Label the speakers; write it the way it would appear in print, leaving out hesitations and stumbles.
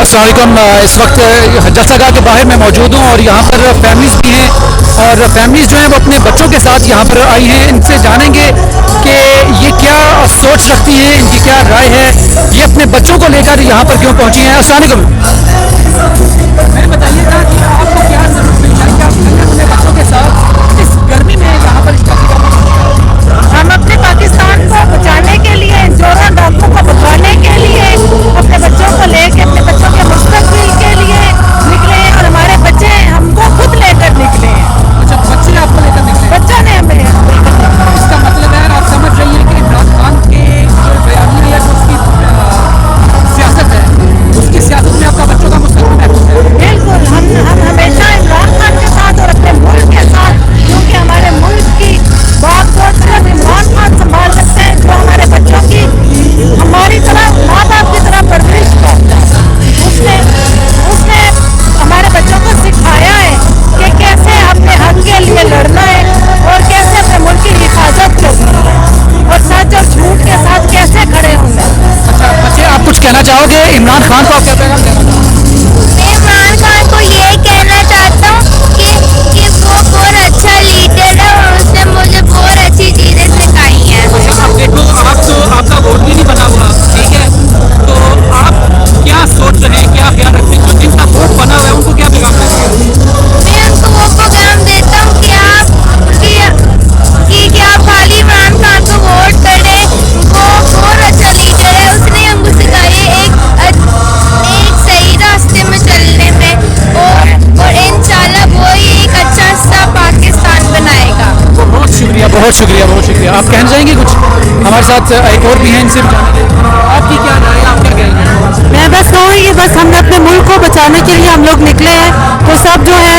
Speaker 1: अस्सलाम वालेकुम। इस वक्त जलसागाह के बाहर मैं मौजूद हूँ और यहाँ पर फैमिलीज़ भी हैं और फैमिलीज़ जो हैं वो अपने बच्चों के साथ यहाँ पर आई हैं। इनसे जानेंगे कि ये क्या सोच रखती हैं, इनकी क्या राय है, ये अपने बच्चों को लेकर यहाँ पर क्यों पहुँची हैं। अस्सलाम वालेकुम। मैं बताइएगा कि आपको क्या ज़रूरत है कि आप अपने बच्चों के साथ इस गर्मी में यहाँ पर
Speaker 2: हम अपने पाकिस्तान को बचाने के लिए, जोरों डाकुओं को भगाने के लिए, अपने बच्चों को लेके, अपने बच्चों के मुस्तकबिल के लिए निकले हैं और हमारे बच्चे हमको खुद लेकर निकले हैं।
Speaker 1: अच्छा, बच्चे आपको लेकर निकले?
Speaker 2: बच्चों ने हमें
Speaker 1: इसका मतलब है आप समझ रही हैं कि इमरान खान के जो बयानी है, जो उसकी सियासत है, उसकी सियासत में आपका बच्चों का मुस्तकबिल है।
Speaker 2: बिल्कुल, हम हमेशा इमरान खान के साथ और अपने मुल्क के साथ, क्योंकि हमारे मुल्क की बात को सिर्फ इमरान खान संभाल सकते हैं, जो हमारे बच्चों की हमारी तरह माँ बाप की तरह परवरिश करता है। उसने हमारे बच्चों को सिखाया है कि कैसे अपने हक के लिए लड़ना है और कैसे अपने मुल्क की हिफाजत करनी है और सच और झूठ के साथ कैसे खड़े होना है।
Speaker 1: अच्छा बच्चे, आप कुछ कहना चाहोगे इमरान खान को? आप क्या पैगाम देना चाहोगे?
Speaker 3: इमरान खान को ये कहना चाहता हूँ कि वो बहुत अच्छा लीडर है और उसने मुझे बहुत अच्छी चीज़ें सिखाई हैं।
Speaker 1: अच्छा, आप देखो, आप तो आपका वोट भी नहीं बना हुआ, ठीक है, तो आप क्या सोच रहे हैं, क्या ख्याल रखते हैं? जो जिनका वोट बना हुआ है उनको क्या पैगाम देते हैं?
Speaker 3: मैं उनको वो प्रोग्राम देता हूँ कि आप खाली इमरान खान को वोट करें। वो बहुत अच्छा लीडर है, उसने हमको सिखाई है एक सही रास्ते में चलने में और इंशाल्लाह वो ही एक अच्छा सा पाकिस्तान बनाएगा।
Speaker 1: बहुत शुक्रिया, बहुत शुक्रिया, बहुत शुक्रिया। आप कहना चाहेंगे कुछ? हमारे साथ एक और भी हैं, इनसे भी जानेंगे। आपकी क्या राय है, आप क्या कहेंगे?
Speaker 2: मैं बस कहूँगी कि बस हमने अपने मुल्क को बचाने के लिए हम लोग निकले हैं, तो सब जो है